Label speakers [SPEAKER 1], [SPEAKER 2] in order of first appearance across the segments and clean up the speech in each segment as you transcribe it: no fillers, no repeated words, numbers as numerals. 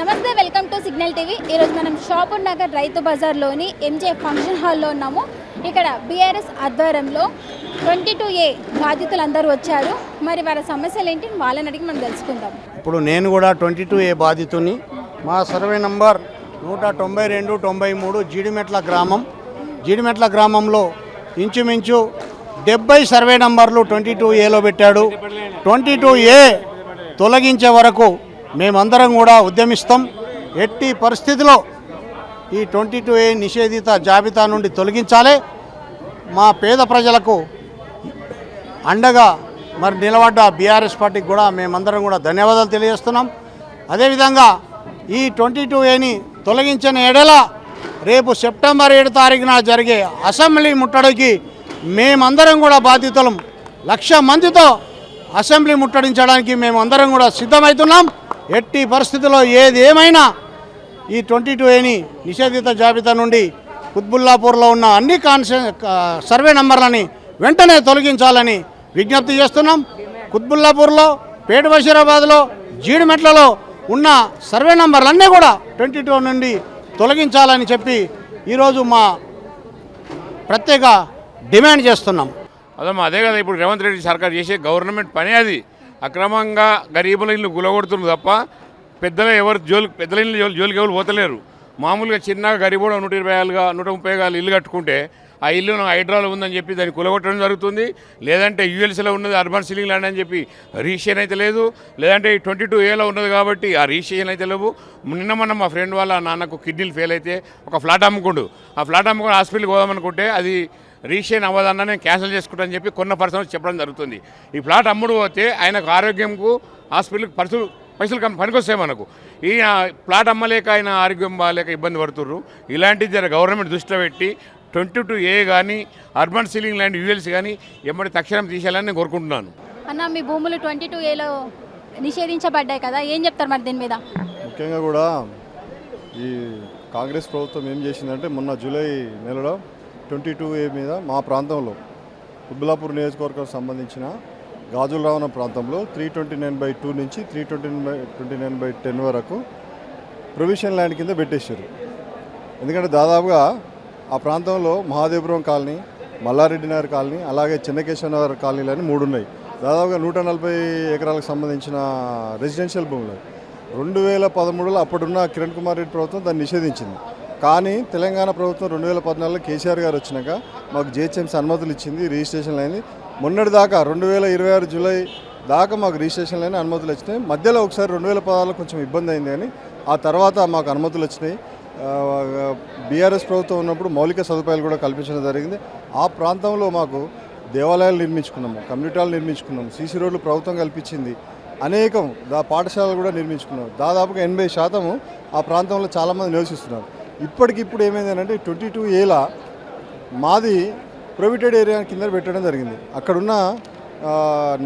[SPEAKER 1] నమస్తే, welcome to signal TV. ఈరోజు మనం షాపూర్ నగర్ రైతు బజార్లోని ఎంజే ఫంక్షన్ హాల్లో ఉన్నాము. ఇక్కడ బీఆర్ఎస్ ఆధ్వర్యంలో 22A బాధితులందరూ వచ్చారు. మరి వారి సమస్యలు ఏంటి వాళ్ళని అడిగి మనం తెలుసుకుందాం.
[SPEAKER 2] ఇప్పుడు నేను కూడా 22A బాధితుని. మా సర్వే నంబర్ 192-93 జీడిమెట్ల గ్రామంలో ఇంచుమించు 70 సర్వే నంబర్లు 22Aలో పెట్టాడు. 22A తొలగించే వరకు మేమందరం కూడా ఉద్యమిస్తాం. ఎట్టి పరిస్థితిలో ఈ 22A నిషేధిత జాబితా నుండి తొలగించాలి. మా పేద ప్రజలకు అండగా మరి నిలబడ్డ బీఆర్ఎస్ పార్టీకి కూడా మేమందరం కూడా ధన్యవాదాలు తెలియజేస్తున్నాం. అదేవిధంగా ఈ 22Aని తొలగించిన ఎడల రేపు సెప్టెంబర్ 7 తారీఖున జరిగే అసెంబ్లీ ముట్టడికి మేమందరం కూడా బాధితులం. 1,00,000 మందితో అసెంబ్లీ ముట్టడించడానికి మేమందరం కూడా సిద్ధమవుతున్నాం. ఎట్టి పరిస్థితుల్లో ఏది ఏమైనా ఈ 22Aని నిషేధిత జాబితా నుండి కుత్బుల్లాపూర్లో ఉన్న అన్ని సర్వే నంబర్లని వెంటనే తొలగించాలని విజ్ఞప్తి చేస్తున్నాం. కుత్బుల్లాపూర్లో, పేట బషీరాబాద్లో, జీడిమెట్లలో ఉన్న సర్వే నంబర్లన్నీ కూడా 22 నుండి తొలగించాలని చెప్పి ఈరోజు మా ప్రత్యేక డిమాండ్ చేస్తున్నాం.
[SPEAKER 3] అదే కదా ఇప్పుడు రేవంత్ రెడ్డి సర్కార్ చేసే గవర్నమెంట్ పని అది. అక్రమంగా గరీబుల ఇల్లు గులగొడుతున్నారు తప్ప పెద్దల ఇల్లు జోలికి ఎవరు పోతలేరు. మామూలుగా చిన్నగా గరీబుడు 120 ఇల్లు కట్టుకుంటే ఆ ఇల్లు హైడ్రాలో ఉందని చెప్పి దాన్ని కులగొట్టడం జరుగుతుంది. లేదంటే యూఎల్సీలో ఉన్నది అర్బన్ సీలింగ్ ల్యాండ్ అని చెప్పి రిజిస్ట్రేషన్ అయితే లేదు. లేదంటే 22Aలో ఉన్నది కాబట్టి ఆ రిజిస్ట్రేషన్ అయితే లేవు. మొన్న మా ఫ్రెండ్ వాళ్ళ నాన్నకు కిడ్నీలు ఫెయిల్ అయితే ఒక ఫ్లాట్ అమ్ముకుండు. ఆ ఫ్లాట్ అమ్ముకుని హాస్పిటల్కి పోదామనుకుంటే అది రిజిస్ట్రేషన్ అవ్వదన్నా నేను క్యాన్సిల్ చేసుకుంటానని చెప్పి కొన్న పర్సన్స్ చెప్పడం జరుగుతుంది. ఈ ఫ్లాట్ అమ్ముడు పోతే ఆయనకు ఆరోగ్యంకు హాస్పిటల్కి పైసలు పనికొస్తాయి మనకు. ఈ ప్లాట్ అమ్మలేక ఆయన ఆరోగ్యం బాగాలేక ఇబ్బంది పడుతుర్రు. ఇలాంటిది గవర్నమెంట్ దృష్టిలో పెట్టి 22A కానీ అర్బన్ సీలింగ్ ల్యాండ్ యూఎల్సీ కానీ ఎమ్మడి తక్షణం తీసేయాలని నేను కోరుకుంటున్నాను.
[SPEAKER 1] అన్న, మీ భూములు 22Aలో నిషేధించబడ్డాయి కదా, ఏం చెప్తారు మరి దీని మీద?
[SPEAKER 4] ముఖ్యంగా కూడా ఈ కాంగ్రెస్ ప్రభుత్వం ఏం చేసిందంటే మొన్న జూలై నెలలో 22A మీద మా ప్రాంతంలో కుత్బుల్లాపూర్ నియోజకవర్గానికి సంబంధించిన గాజుల రావణ ప్రాంతంలో 329/2 నుంచి 329/10 వరకు ప్రొవిషన్ ల్యాండ్ కింద పెట్టేశారు. ఎందుకంటే దాదాపుగా ఆ ప్రాంతంలో మహాదేవపురం కాలనీ, మల్లారెడ్డి నగర్ కాలనీ, అలాగే చెన్నకేశ్వర నగర్ కాలనీలు అని 3 ఉన్నాయి. దాదాపుగా 140 ఎకరాలకు సంబంధించిన రెసిడెన్షియల్ భూములు. 2013లో అప్పుడున్న కిరణ్ కుమార్ రెడ్డి ప్రభుత్వం దాన్ని నిషేధించింది. కానీ తెలంగాణ ప్రభుత్వం 2014లో కేసీఆర్ గారు వచ్చినాక మాకు జిహెచ్ఎంసీ అనుమతులు ఇచ్చింది, రిజిస్ట్రేషన్ అయింది. మొన్నటి దాకా 2026 జూలై దాకా మాకు రిజిస్ట్రేషన్ అయిన అనుమతులు వచ్చినాయి. మధ్యలో ఒకసారి 2016లో కొంచెం ఇబ్బంది అయింది, కానీ ఆ తర్వాత మాకు అనుమతులు వచ్చినాయి. బీఆర్ఎస్ ప్రభుత్వం ఉన్నప్పుడు మౌలిక సదుపాయాలు కూడా కల్పించడం జరిగింది. ఆ ప్రాంతంలో మాకు దేవాలయాలు నిర్మించుకున్నాము, కమ్యూనిటీ హాల్ నిర్మించుకున్నాము, సీసీ రోడ్లు ప్రభుత్వం కల్పించింది, అనేకం పాఠశాలలు కూడా నిర్మించుకున్నాము. దాదాపుగా 80% ఆ ప్రాంతంలో చాలామంది నివసిస్తున్నారు. ఇప్పటికిప్పుడు ఏమైందంటే 22Aలా మాది ప్రొహిబిటెడ్ ఏరియా కింద పెట్టడం జరిగింది. అక్కడున్న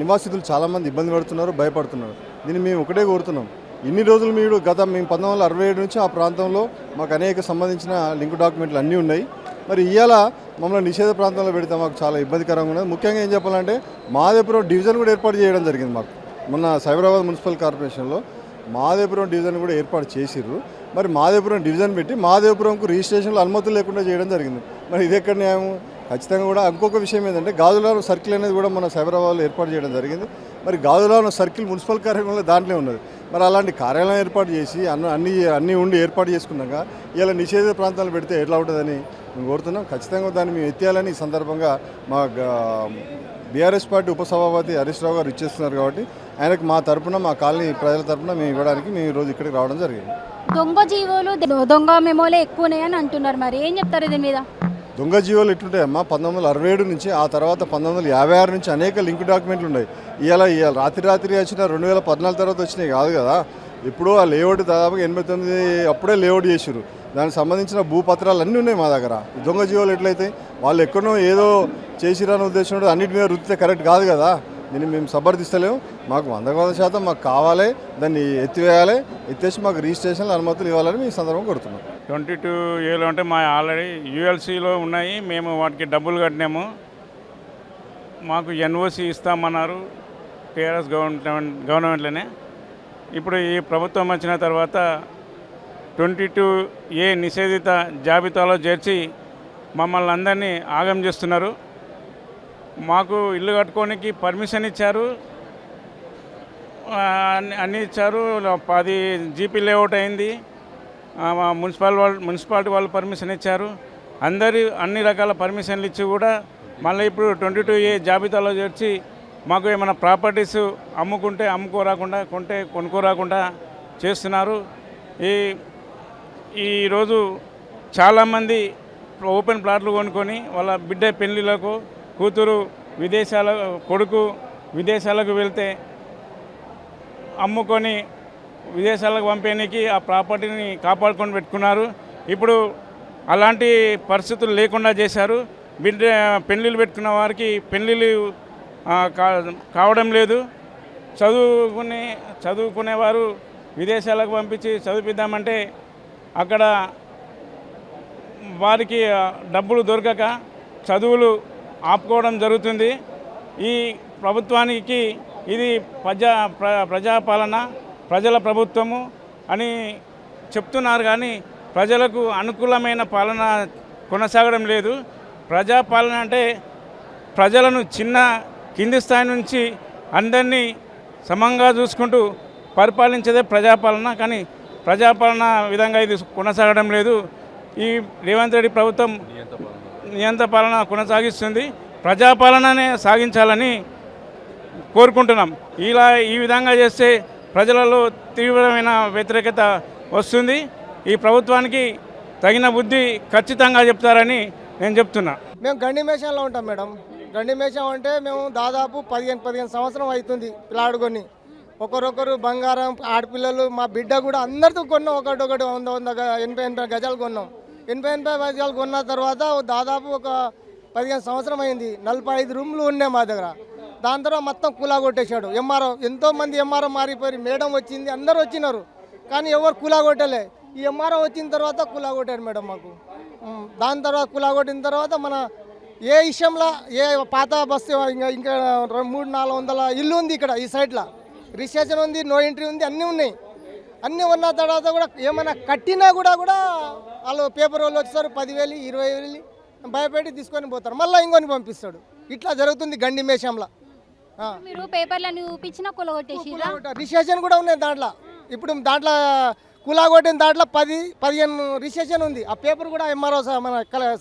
[SPEAKER 4] నివాసితులు చాలామంది ఇబ్బంది పడుతున్నారు, భయపడుతున్నారు. దీన్ని మేము ఒకటే కోరుతున్నాం. ఇన్ని రోజులు మేము 1967 నుంచి ఆ ప్రాంతంలో మాకు అనేక సంబంధించిన లింక్ డాక్యుమెంట్లు అన్నీ ఉన్నాయి. మరి ఇవాళ మమ్మల్ని నిషేధ ప్రాంతంలో పెడితే మాకు చాలా ఇబ్బందికరంగా ఉన్నది. ముఖ్యంగా ఏం చెప్పాలంటే మాదేపురం డివిజన్ కూడా ఏర్పాటు చేయడం జరిగింది. మాకు మొన్న సైబరాబాద్ మున్సిపల్ కార్పొరేషన్లో మాదేపురం డివిజన్ కూడా ఏర్పాటు చేసిర్రు. మరి మాదేపురం డివిజన్ పెట్టి మాదేపురంకు రిజిస్ట్రేషన్లో అనుమతులు లేకుండా చేయడం జరిగింది. మరి ఇది ఎక్కడ న్యాయం? ఖచ్చితంగా కూడా ఇంకొక విషయం ఏంటంటే గాజులాన సర్కిల్ అనేది కూడా మన సైబరాబాద్లో ఏర్పాటు చేయడం జరిగింది. మరి గాజులాన సర్కిల్ మున్సిపల్ కార్యాలయంలో దాంట్లో ఉన్నది. మరి అలాంటి కార్యాలయం ఏర్పాటు చేసి అన్నీ ఉండి ఏర్పాటు చేసుకున్నాక ఇలా నిషేధ ప్రాంతాలు పెడితే ఎట్లా ఉంటుందని మేము కోరుతున్నాం. ఖచ్చితంగా దాన్ని మేము ఎత్తేయాలని ఈ సందర్భంగా మా బీఆర్ఎస్ పార్టీ ఉపసభాపతి హరీష్ రావు గారు ఇచ్చేస్తున్నారు కాబట్టి ఆయనకు మా తరపున, మా కాలనీ ప్రజల తరపున మేము ఇవ్వడానికి మేము ఈరోజు ఇక్కడికి రావడం జరిగింది.
[SPEAKER 1] దొంగ జీవోలు, దొంగ మెమోలే ఎక్కువనాయని అంటున్నారు, మరి ఏం చెప్తారు దీని మీద?
[SPEAKER 4] దొంగ జీవోలు ఎట్లుంటాయమ్మా? 1967 నుంచి ఆ తర్వాత 1956 నుంచి అనేక లింక్ డాక్యుమెంట్లు ఉన్నాయి. ఇవాళ రాత్రి వచ్చిన 2014 తర్వాత వచ్చినాయి కాదు కదా. ఇప్పుడు ఆ లేఅవుట్ దాదాపుగా 89 అప్పుడే లేఅవుట్ చేసారు. దానికి సంబంధించిన భూపత్రాలు అన్నీ ఉన్నాయి మా దగ్గర. దొంగ జీవోలు ఎట్లయితే వాళ్ళు ఎక్కడో ఏదో చేసిరనే ఉద్దేశంతో అన్నిటి మీద రుద్దితే కరెక్ట్ కాదు కదా. దీన్ని మేము సమర్థిస్తలేము. మాకు 100% మాకు కావాలి, దాన్ని ఎత్తివేయాలి, ఎత్తేసి మాకు రిజిస్ట్రేషన్లు అనుమతులు ఇవ్వాలని మీ సందర్భం కోరుతున్నాం.
[SPEAKER 5] 22Aలో అంటే మా ఆల్రెడీ యూఎల్సీలో ఉన్నాయి, మేము వాటికి డబ్బులు కట్టినాము. మాకు ఎన్ఓసి ఇస్తామన్నారు టీఆర్ఎస్ గవర్నమెంట్లోనే. ఇప్పుడు ఈ ప్రభుత్వం వచ్చిన తర్వాత 22A నిషేధిత జాబితాలో చేర్చి మమ్మల్ని అందరినీ ఆగం చేస్తున్నారు. మాకు ఇల్లు కట్టుకోనికి పర్మిషన్ ఇచ్చారు, అన్నీ ఇచ్చారు. 10 జీపీ లేఅవుట్ అయింది, మున్సిపాలిటీ వాళ్ళు పర్మిషన్ ఇచ్చారు. అన్ని రకాల పర్మిషన్లు ఇచ్చి కూడా మళ్ళీ ఇప్పుడు 22A జాబితాలో చేర్చి మాకు ఏమైనా ప్రాపర్టీస్ అమ్ముకుంటే అమ్ముకోరాకుండా, కొంటే కొనుక్కోరాకుండా చేస్తున్నారు. ఈరోజు చాలామంది ఓపెన్ ప్లాట్లు కొనుక్కొని వాళ్ళ బిడ్డ పెళ్ళిళ్ళకు, కూతురు కొడుకు విదేశాలకు వెళ్తే అమ్ముకొని విదేశాలకు పంపేయడానికి ఆ ప్రాపర్టీని కాపాడుకొని పెట్టుకున్నారు. ఇప్పుడు అలాంటి పరిస్థితులు లేకుండా చేశారు. పెళ్ళిళ్ళు పెట్టుకున్న వారికి పెళ్ళిళ్ళు కావడం లేదు. చదువుకునేవారు విదేశాలకు పంపించి చదివిద్దామంటే అక్కడ వారికి డబ్బులు దొరకక చదువులు ఆపుకోవడం జరుగుతుంది. ఈ ప్రభుత్వానికి ఇది ప్రజాపాలన, ప్రజల ప్రభుత్వము అని చెప్తున్నారు, కానీ ప్రజలకు అనుకూలమైన పాలన కొనసాగడం లేదు. ప్రజాపాలన అంటే ప్రజలను కింది స్థాయి నుంచి అందరినీ సమంగా చూసుకుంటూ పరిపాలించేదే ప్రజాపాలన. కానీ ప్రజాపాలన విధంగా ఇది కొనసాగడం లేదు. ఈ రేవంత్ రెడ్డి ప్రభుత్వం నియంత్ర పాలన కొనసాగిస్తుంది. ప్రజాపాలననే సాగించాలని కోరుకుంటున్నాం. ఈ విధంగా చేస్తే ప్రజలలో తీవ్రమైన వ్యతిరేకత వస్తుంది. ఈ ప్రభుత్వానికి తగిన బుద్ధి ఖచ్చితంగా చెప్తారని నేను చెప్తున్నా.
[SPEAKER 6] మేము గండిమేషంలో ఉంటాం మేడం. గండిమేషం అంటే మేము దాదాపు 15 సంవత్సరం అవుతుంది పిల్లాడుకొని. ఒకరొకరు బంగారం, ఆడపిల్లలు, మా బిడ్డ కూడా అందరితో కొన్నాం. ఒకటి 80 గజాలు కొన్నాం. 80 గజాలు కొన్న తర్వాత దాదాపు ఒక 15 సంవత్సరం అయింది. 45 రూమ్లు ఉన్నాయి మా దగ్గర. దాని తర్వాత మొత్తం కూలా కొట్టేశాడు ఎంఆర్ఓ. ఎంతోమంది ఎంఆర్ఓ మారిపోయి, మేడం వచ్చింది, అందరూ వచ్చినారు, కానీ ఎవరు కూలా కొట్టలే. ఈ ఎంఆర్ఓ వచ్చిన తర్వాత కూలా కొట్టారు మేడం మాకు. దాని తర్వాత కూలా కొట్టిన తర్వాత మన ఏ విషయంలో ఏ పాత బస్సు ఇంకా 300-400 ఇల్లు ఉంది ఇక్కడ ఈ సైడ్లో. రిజిస్ట్రేషన్ ఉంది, నో ఎంట్రీ ఉంది, అన్నీ ఉన్నాయి. అన్నీ ఉన్న తర్వాత కూడా ఏమైనా కట్టినా కూడా వాళ్ళు పేపర్ వాళ్ళు వచ్చేసారు 10,000, 20,000 భయపెట్టి తీసుకొని పోతారు, మళ్ళీ ఇంకొని పంపిస్తాడు. ఇట్లా జరుగుతుంది గండిమేషంలో.
[SPEAKER 1] మీరు పేపర్లను చూపించిన కులగొట్టేసిరా?
[SPEAKER 6] రిజిస్ట్రేషన్ కూడా ఉన్నాయి దాంట్లో. ఇప్పుడు దాంట్లో కులాగొట్టిన దాంట్లో 10-15 రిజిస్ట్రేషన్ ఉంది. ఆ పేపర్ కూడా ఎంఆర్ఓ మన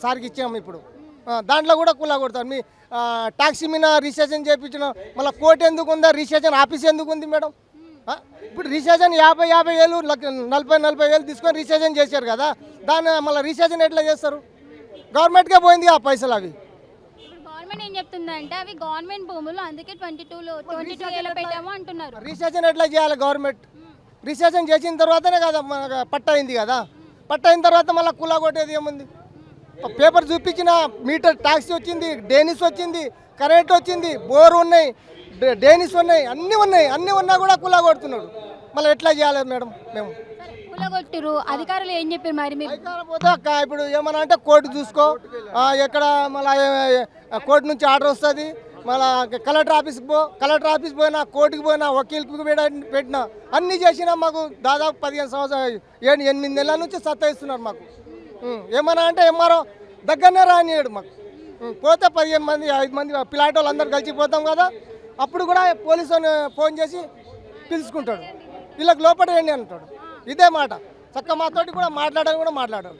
[SPEAKER 6] సార్కి ఇచ్చాము. ఇప్పుడు దాంట్లో కూడా కులాగొడతారు. మీ ట్యాక్సీ మీద రిజిస్ట్రేషన్ చేయించిన మళ్ళీ కోర్టు ఎందుకు ఉందా, రిజిస్ట్రేషన్ ఆఫీస్ ఎందుకు ఉంది మేడం? ఇప్పుడు రిజిస్ట్రేషన్ 50,000 40,000 తీసుకొని రిజిస్ట్రేషన్ చేశారు కదా, దాన్ని మళ్ళీ రిజిస్ట్రేషన్ ఎట్లా చేస్తారు? గవర్నమెంట్కే పోయింది ఆ పైసలు. అవి
[SPEAKER 1] గవర్నమెంట్ ఏం చెప్తుందంటే అవి గవర్నమెంట్ భూములు, అందుకే 22A పెట్టాము అంటున్నారు.
[SPEAKER 6] రిజిస్ట్రేషన్ ఎట్లా చేయాలి? గవర్నమెంట్ రిజిస్ట్రేషన్ చేసిన తర్వాతనే కదా మనకు పట్ట అయింది కదా. పట్ట అయిన తర్వాత మళ్ళీ కులా కొట్టేది ఏముంది? పేపర్ చూపించిన మీటర్ ట్యాక్సీ వచ్చింది, డేనిస్ వచ్చింది, కరెంట్ వచ్చింది, బోర్ ఉన్నాయి, డేనిస్ ఉన్నాయి, అన్నీ ఉన్నా కూడా కులా కొడుతున్నాడు. మళ్ళీ ఎట్లా చేయాలి మేడం? మేము
[SPEAKER 1] కులగొట్టిరు, అధికారులు ఏం చెప్పారు మరి? మీరు
[SPEAKER 6] పోతే ఇప్పుడు ఏమన్నా అంటే కోర్టు చూసుకో, ఎక్కడ మళ్ళీ కోర్టు నుంచి ఆర్డర్ వస్తుంది, మళ్ళీ కలెక్టర్ ఆఫీస్కి కలెక్టర్ ఆఫీస్ పోయినా, కోర్టుకి పోయినా, వకీల్కి పెట్టినా, అన్నీ చేసినా మాకు దాదాపు 15 సంవత్సరాలు 8 నెలల నుంచి సత్తాయిస్తున్నారు మాకు. ఏమన్నా అంటే ఎంఆర్ఓ దగ్గరనే రానియడు మాకు. పోతే 15 మంది 5 మంది పిల్లాటి వాళ్ళు అందరు కలిసిపోతాం కదా, అప్పుడు కూడా పోలీసు ఫోన్ చేసి పిలుచుకుంటాడు, వీళ్ళకి లోపడేయండి అంటాడు. ఇదే మాట. చక్క మాతోటి కూడా మాట్లాడాలి.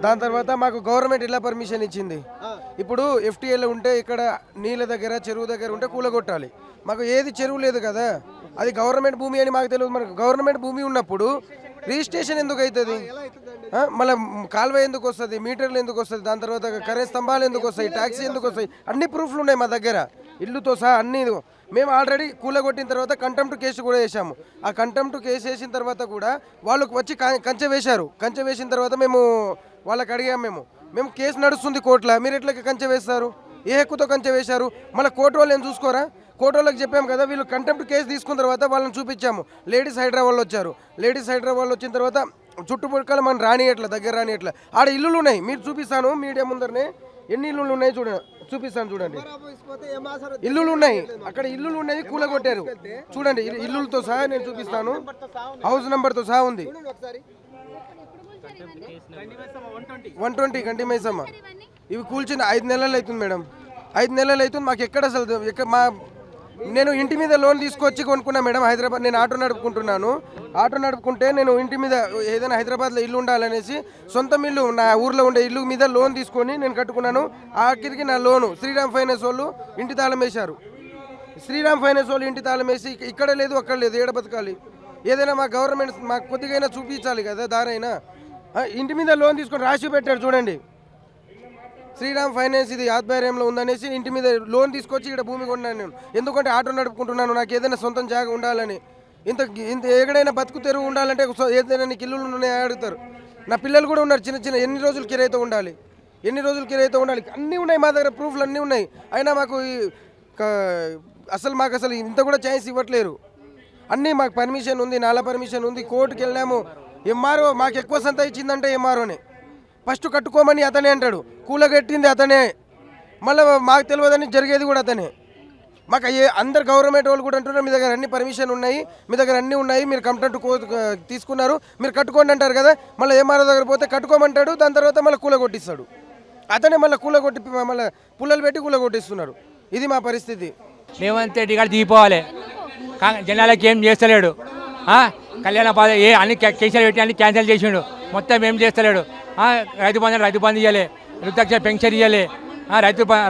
[SPEAKER 7] దాని తర్వాత మాకు గవర్నమెంట్ ఇలా పర్మిషన్ ఇచ్చింది. ఇప్పుడు FTAలో ఉంటే ఇక్కడ నీళ్ళ దగ్గర, చెరువు దగ్గర ఉంటే కూలగొట్టాలి. మాకు ఏది చెరువు లేదు కదా, అది గవర్నమెంట్ భూమి అని మాకు తెలియదు. మనకు గవర్నమెంట్ భూమి ఉన్నప్పుడు రిజిస్ట్రేషన్ ఎందుకు అవుతుంది? మళ్ళీ కాలువ ఎందుకు వస్తుంది, మీటర్లు ఎందుకు వస్తుంది, దాని తర్వాత కరెంట్ స్తంభాలు ఎందుకు వస్తాయి, ట్యాక్సీ ఎందుకు వస్తాయి, అన్ని ప్రూఫ్లు ఉన్నాయి మా దగ్గర, ఇల్లుతో సహా అన్నీ. మేము ఆల్రెడీ కూలగొట్టిన తర్వాత కంటెంప్ట్ కేసు కూడా వేసాము. ఆ కంటెంప్ట్ కేసు వేసిన తర్వాత కూడా వాళ్ళు వచ్చి కంచె వేశారు. కంచె వేసిన తర్వాత మేము వాళ్ళకి అడిగాము, మేము కేసు నడుస్తుంది కోర్టులో, మీరు ఎట్లా కంచె వేస్తారు, ఏ హక్కుతో కంచె వేశారు? మళ్ళీ కోర్టు వాళ్ళు ఏం చూసుకోరా? కోర్టు వాళ్ళకి చెప్పాము కదా, వీళ్ళు కంటెంప్ట్ కేసు తీసుకున్న తర్వాత వాళ్ళని చూపించాము. లేడీస్ హైదరాబాద్ వచ్చారు. లేడీస్ హైదరాబాద్ వచ్చిన తర్వాత చుట్టుపక్కల మనం రానియట్లా, దగ్గర రానియట్లా. ఆడ ఇల్లులు ఉన్నాయి, మీరు చూపిస్తాను మీడియా ముందరనే ఎన్ని ఇల్లులు ఉన్నాయి చూపిస్తాను చూడండి. ఇల్లులు ఉన్నాయి, అక్కడ ఇల్లులు ఉన్నాయి, కూలగొట్టారు చూడండి. ఇల్లులతో సహా నేను చూపిస్తాను, హౌస్ నెంబర్తో సహా ఉంది. 120 గంటి మైసమ్మ. ఇవి కూల్చిన 5 నెలలు అవుతుంది మేడం. 5 నెలలు అవుతుంది. మాకు ఎక్కడ అసలు నేను ఇంటి మీద లోన్ తీసుకొచ్చి కొనుక్కున్నా మేడం. హైదరాబాద్ నేను ఆటో నడుపుకుంటున్నాను. ఆటో నడుపుకుంటే నేను ఇంటి మీద ఏదైనా హైదరాబాద్లో ఇల్లు ఉండాలనేసి సొంతం ఇల్లు నా ఊర్లో ఉండే ఇల్లు మీద లోన్ తీసుకొని నేను కట్టుకున్నాను. ఆఖరికి నా లోను శ్రీరామ్ ఫైనాన్స్ వాళ్ళు ఇంటి తాళం వేశారు. శ్రీరామ్ ఫైనాన్స్ వాళ్ళు ఇంటి తాళం వేసి ఇక్కడ లేదు అక్కడ లేదు, ఏడ బతకాలి? ఏదైనా మా గవర్నమెంట్ మాకు కొద్దిగా చూపించాలి కదా దారైనా. ఇంటి మీద లోన్ తీసుకొని రాసి పెట్టారు చూడండి. శ్రీరామ్ ఫైనాన్స్ ఇది ఆధ్వర్యంలో ఉందనేసి ఇంటి మీద లోన్ తీసుకొచ్చి ఇక్కడ భూమి కొన్నాను నేను. ఎందుకంటే ఆటో నడుపుకుంటున్నాను, నాకు ఏదైనా సొంతం జాగా ఉండాలని. ఇంత ఎక్కడైనా బతుకు తెరువు ఉండాలంటే ఏదైనా నీకు ఇల్లులు ఉన్నాయని అడుగుతారు. నా పిల్లలు కూడా ఉన్నారు చిన్న చిన్న. ఎన్ని రోజులు కిరాయితో ఉండాలి, ఎన్ని రోజులు కిరాయితో ఉండాలి? అన్నీ ఉన్నాయి మా దగ్గర, ప్రూఫ్లు అన్నీ ఉన్నాయి. అయినా మాకు మాకు అసలు ఇంత కూడా ఛాన్స్ ఇవ్వట్లేరు. అన్నీ మాకు పర్మిషన్ ఉంది, నాలా పర్మిషన్ ఉంది. కోర్టుకి వెళ్ళాము. ఎంఆర్ఓ మాకు ఎక్కువ సంత ఇచ్చిందంటే ఎంఆర్ఓనే ఫస్ట్ కట్టుకోమని అతనే అంటాడు. కూలగట్టింది అతనే, మళ్ళీ మాకు తెలియదని జరిగేది కూడా అతనే. మాకు అందరు గవర్నమెంట్ వాళ్ళు కూడా అంటున్నారు మీ దగ్గర అన్ని పర్మిషన్ ఉన్నాయి, మీ దగ్గర అన్నీ ఉన్నాయి, మీరు కంప్లైంట్ తీసుకున్నారు, మీరు కట్టుకోండి అంటారు కదా. మళ్ళీ ఎంఆర్ఓ దగ్గర పోతే కట్టుకోమంటాడు, దాని తర్వాత మళ్ళీ కూల కొట్టిస్తాడు అతనే. మళ్ళీ కూల కొట్టి మళ్ళీ పుల్లలు పెట్టి కూల కొట్టిస్తున్నారు. ఇది మా పరిస్థితి.
[SPEAKER 8] రేవంత్ రెడ్డి గారు దిగిపోవాలి. జనాలకి ఏం చేస్తలేడు. కళ్యాణ పాద అన్ని కేసీఆర్ పెట్టి అన్ని క్యాన్సిల్ చేసిండు. మొత్తం ఏం చేస్తలేడు. రైతు బంధు ఇవ్వాలి, వృద్ధాక్ష పెన్షన్ ఇవ్వాలి.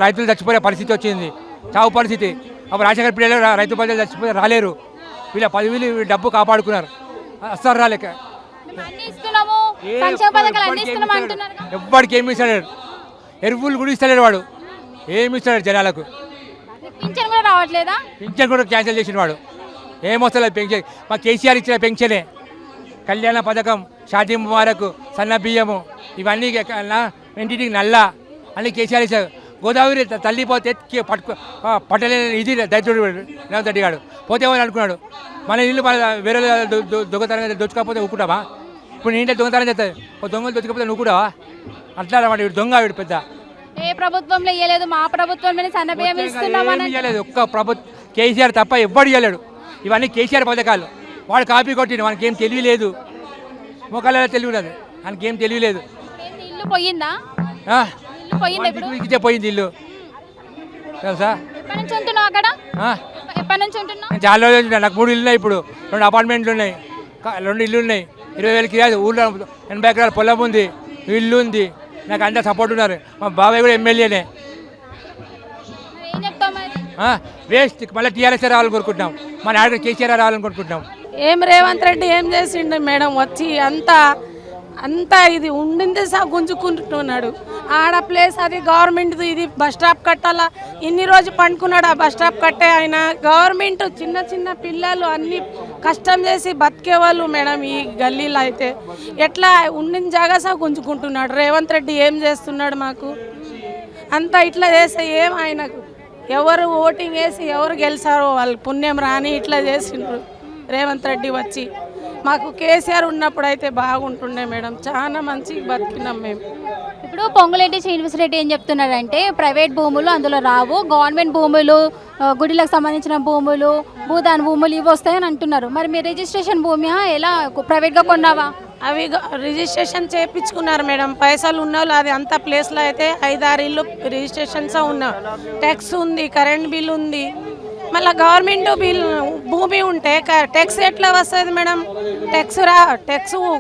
[SPEAKER 8] రైతులు చచ్చిపోయే పరిస్థితి వచ్చింది, చావు పరిస్థితి. అప్పుడు రాజశేఖర్ పిల్లలు రైతు బంధువులు చచ్చిపోయి రాలేరు. వీళ్ళ 10,000 డబ్బు కాపాడుకున్నారు, అస్సలు రాలేక. ఎవ్వడికి ఏమి ఇస్తలేడు, ఎరువులు కూడా ఇస్తలేడు వాడు, ఏమి ఇస్తలేడు జనాలకు.
[SPEAKER 1] పింఛన్ కూడా రావట్లేదా?
[SPEAKER 8] పింఛన్ కూడా క్యాన్సిల్ చేసిన వాడు. ఏమొస్తలేదు పెన్షన్. మా కేసీఆర్ ఇచ్చిన పెన్షనే, కళ్యాణ పథకం, షాదీ ముబారక్, సన్న బియ్యము, ఇవన్నీ ఇంటికి నల్ల అన్ని కేసీఆర్ ఇచ్చారు. గోదావరి తల్లి పోతే పట్టలేని ఇది దైత్యుడు రేవంత్ రెడ్డి గారు. పోతే ఏమని అనుకున్నాడు, మన ఇల్లు వేరే దొంగతనంగా దొచ్చుకోకపోతే ఊకుంటావా? ఇప్పుడు నీ ఇంట్లో దొంగతనం చేస్తుంది, దొంగలు దొచ్చుకోకపోతే నువ్వు కూడా అట్లా అన్నమాట. వీడు దొంగ, వీడు పెద్ద.
[SPEAKER 1] ఏ ప్రభుత్వంలో ఇవ్వలేదు, మా ప్రభుత్వంలోనే సన్న బియ్యం ఇస్తున్నామని
[SPEAKER 8] ఇవ్వలేదు. ఒక్క ప్రభుత్వం కేసీఆర్ తప్ప ఎవ్వడు ఇవ్వలేడు. ఇవన్నీ కేసీఆర్ పథకాలు. వాడు కాపీ కొట్టిండు, మనకి ఏం తెలియలేదు. మొక్కలలో తెలియలేదు, మనకి ఏం తెలియలేదు.
[SPEAKER 1] ఇల్లు పోయిందా?
[SPEAKER 8] పోయింది ఇల్లు, తెలుసా?
[SPEAKER 1] ఎప్పటి నుంచి ఉంటున్నావు అక్కడ? ఎప్పటి నుంచి ఉంటున్నావు?
[SPEAKER 8] నేను చాలా రోజులు ఉంటాను. నాకు 3 ఇల్లు ఉన్నాయి, ఇప్పుడు 2 అపార్ట్మెంట్లు ఉన్నాయి, 2 ఇల్లు ఉన్నాయి. 20,000 కిరాయి. ఊళ్ళో 80 ఎకరాల పొలం ఉంది, ఇల్లు ఉంది. నాకు అందరూ సపోర్ట్ ఉన్నారు. మా బాబాయ్ కూడా ఎమ్మెల్యేనే.
[SPEAKER 1] ఏం చెప్తావు మరి?
[SPEAKER 8] వేస్ట్. మళ్ళీ టీఆర్ఎస్ రావాలని కోరుకుంటున్నాం, మన ఆడ కేసీఆర్ రావాలని కోరుకుంటున్నాం.
[SPEAKER 9] ఏం రేవంత్ రెడ్డి ఏం చేసిండు మేడం? వచ్చి అంతా ఇది ఉండింది గుంజుకుంటున్నాడు. ఆడ ప్లేస్ అది గవర్నమెంట్ది, ఇది బస్ స్టాప్ కట్టాలా. ఇన్ని రోజు పండుకున్నాడు ఆ బస్ స్టాప్ కట్టే ఆయన. గవర్నమెంట్ చిన్న చిన్న పిల్లలు అన్ని కష్టం చేసి బతికేవాళ్ళు మేడం ఈ గల్లీలో. అయితే ఎట్లా ఉండిన జాగా గుంజుకుంటున్నాడు. రేవంత్ రెడ్డి ఏం చేస్తున్నాడు మాకు? అంతా ఇట్లా చేస్తే ఏం ఆయనకు ఎవరు ఓటింగ్ వేసి ఎవరు గెలిచారో వాళ్ళు పుణ్యం రాని ఇట్లా చేసిండ్రు. రేవంత్ రెడ్డి వచ్చి మాకు కేసీఆర్ ఉన్నప్పుడు అయితే బాగుంటుండే మేడం, చాలా మంచి బతికినాం మేము.
[SPEAKER 1] ఇప్పుడు పొంగులేటి శ్రీనివాసరెడ్డి ఏం చెప్తున్నాడంటే ప్రైవేట్ భూములు అందులో రావు, గవర్నమెంట్ భూములు, గుడిలకు సంబంధించిన భూములు, భూదాన్ భూములు ఇవి వస్తాయని అంటున్నారు. మరి మీ రిజిస్ట్రేషన్ భూమి ఎలా ప్రైవేట్గా కొన్నావా?
[SPEAKER 9] అవి రిజిస్ట్రేషన్ చేయించుకున్నారు మేడం. పైసలు ఉన్న వాళ్ళు అది అంత ప్లేస్లో అయితే 5-6 ఇల్లు రిజిస్ట్రేషన్స్ ఉన్నా. ట్యాక్స్ ఉంది, కరెంట్ బిల్ ఉంది, మళ్ళీ గవర్నమెంట్ బిల్ భూమి ఉంటే ట్యాక్స్ ఎట్లా వస్తుంది మేడం? ట్యాక్స్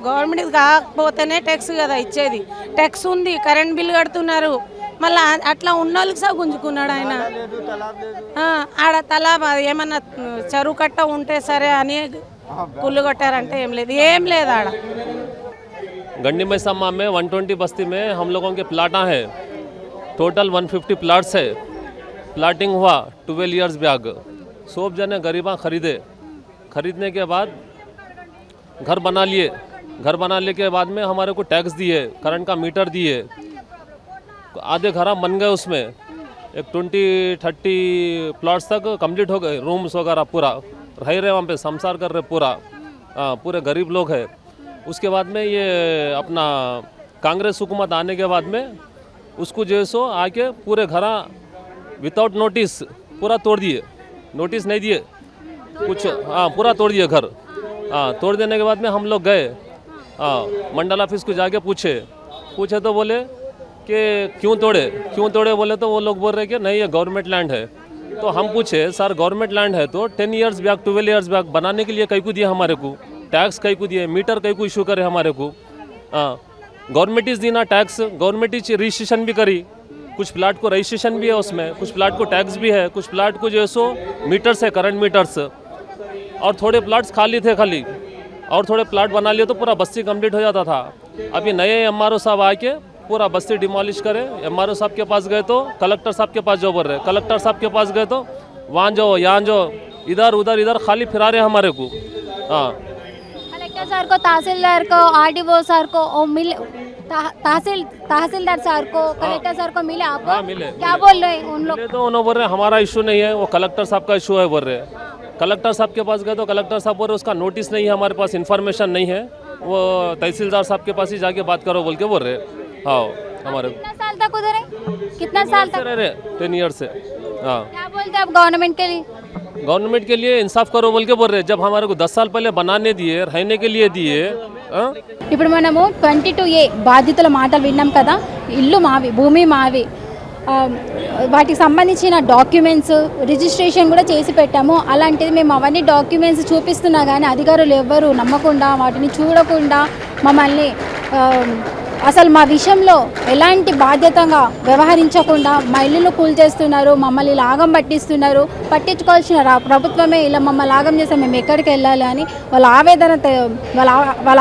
[SPEAKER 9] గవర్నమెంట్ కాకపోతేనే ట్యాక్స్ కదా ఇచ్చేది. ట్యాక్స్ ఉంది, కరెంట్ బిల్ కడుతున్నారు. మళ్ళీ అట్లా ఉన్న వాళ్ళకి గుంజుకున్నాడు ఆయన. ఆడ తలా ఏమన్నా చెరువు కట్ట ఉంటే సరే అని కుళ్ళు కొట్టారంటే ఏం లేదు ఆడ.
[SPEAKER 10] गंडी मैसम्मा में 120 बस्ती में हम लोगों के प्लाटा हैं. टोटल 150 प्लाट्स है. प्लाटिंग हुआ 12 इयर्स बैक. सब जने गरीबा खरीदने के बाद घर बना लिए. घर बनाने के बाद में हमारे को टैक्स दिए, करंट का मीटर दिए. आधे घर बन गए, उसमें एक 20-30 प्लॉट्स तक कंप्लीट हो गए. रूम्स वगैरह पूरा रह रहे, वहाँ पे संसार कर रहे पूरा. पूरे गरीब लोग हैं. उसके बाद में ये अपना कांग्रेस हुकूमत आने के बाद में उसको जो सो आके पूरे घर विदाउट नोटिस पूरा तोड़ दिए. नोटिस नहीं दिए कुछ, पूरा तोड़ दिए घर. तोड़ देने के बाद में हम लोग गए. हाँ मंडल ऑफिस को जाके पूछे तो बोले कि क्यों तोड़े बोले तो वो लोग बोल रहे कि नहीं ये गवर्नमेंट लैंड है। तो हम पूछे सर गवर्नमेंट लैंड है तो 10 ईयर्स बैक 12 ईयर्स बैक बनाने के लिए कई को दिया हमारे को, टैक्स कई को दिए, मीटर कई को इशू करे हमारे को। हाँ गवर्नमेंट इज देना टैक्स, गवर्नमेंट इज रजिस्ट्रेशन भी करी, कुछ प्लाट को रजिस्ट्रेशन भी है उसमें, कुछ प्लाट को टैक्स भी है, कुछ प्लाट को जो है सो मीटर्स है करंट मीटर्स, और थोड़े प्लाट्स खाली थे खाली, और थोड़े प्लाट बना लिए तो पूरा बस्ती कंप्लीट हो जाता था। अभी नए MRO साहब आके पूरा बस्ती डिमोलिश करे। MRO साहब के पास गए तो कलेक्टर साहब के पास जो बोल रहे, कलेक्टर साहब के पास गए तो वहाँ जो यहाँ जो इधर उधर खाली फिरा रहे हमारे को। हाँ
[SPEAKER 1] कलेक्टर सर को, तहसीलदार को, RDO सर को और मिले, तहसीलदार सर को, कलेक्टर सर को मिले आप?
[SPEAKER 10] हाँ मिले।
[SPEAKER 1] क्या बोल रहे हैं उन लोग?
[SPEAKER 10] तो उन्होंने बोल रहे हमारा इशू नहीं है, वो कलेक्टर साहब का इशू है बोल रहे। कलेक्टर साहब के पास गए तो कलेक्टर साहब बोल रहे उसका नोटिस नहीं है हमारे पास, इन्फॉर्मेशन नहीं है, वो तहसीलदार साहब के पास ही जाके बात करो बोल के बोल रहे। हाँ हमारे
[SPEAKER 1] कितना साल तक उधर है? कितना साल तक
[SPEAKER 10] रह रहे 10 ईयर से। हाँ
[SPEAKER 1] क्या बोलते हैं आप गवर्नमेंट के लिए?
[SPEAKER 10] गवर्नमेंट के लिए इंसाफ करो बोल के बोल रहे, जब हमारे को 10 साल पहले बनाने दिए, रहने के लिए दिए। हाँ?
[SPEAKER 1] ఇప్పుడు మనము 22A బాధితుల మాటలు విన్నాం కదా. ఇల్లు మావి, భూమి మావి, వాటికి సంబంధించిన డాక్యుమెంట్స్ రిజిస్ట్రేషన్ కూడా చేసి పెట్టాము. అలాంటిది మేము అవన్నీ డాక్యుమెంట్స్ చూపిస్తున్నా కానీ అధికారులు ఎవ్వరూ నమ్మకుండా, వాటిని చూడకుండా మమ్మల్ని అసలు మా విషయంలో ఎలాంటి బాధ్యతగా వ్యవహరించకుండా మా ఇల్లును కూల్చేస్తున్నారు, మమ్మల్ని లాగం పట్టిస్తున్నారు. పట్టించుకోవాల్సిన ప్రభుత్వమే ఇలా మమ్మల్ని లాగం చేస్తే మేము ఎక్కడికి వెళ్ళాలి అని వాళ్ళ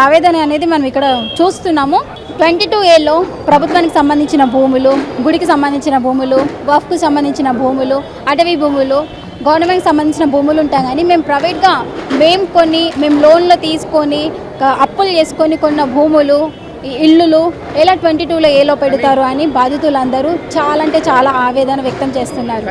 [SPEAKER 1] ఆవేదన అనేది మనం ఇక్కడ చూస్తున్నాము. 22Aలో ప్రభుత్వానికి సంబంధించిన భూములు, గుడికి సంబంధించిన భూములు, వఫ్కు సంబంధించిన భూములు, అటవీ భూములు, గవర్నమెంట్కి సంబంధించిన భూములు ఉంటాం. కానీ మేము ప్రైవేట్గా మేము లోన్లో తీసుకొని అప్పులు చేసుకొని కొన్న భూములు, ఇల్లులు ఎలా 22Aలో పెడతారు అని బాధితులందరూ చాలా అంటే చాలా ఆవేదన వ్యక్తం చేస్తున్నారు.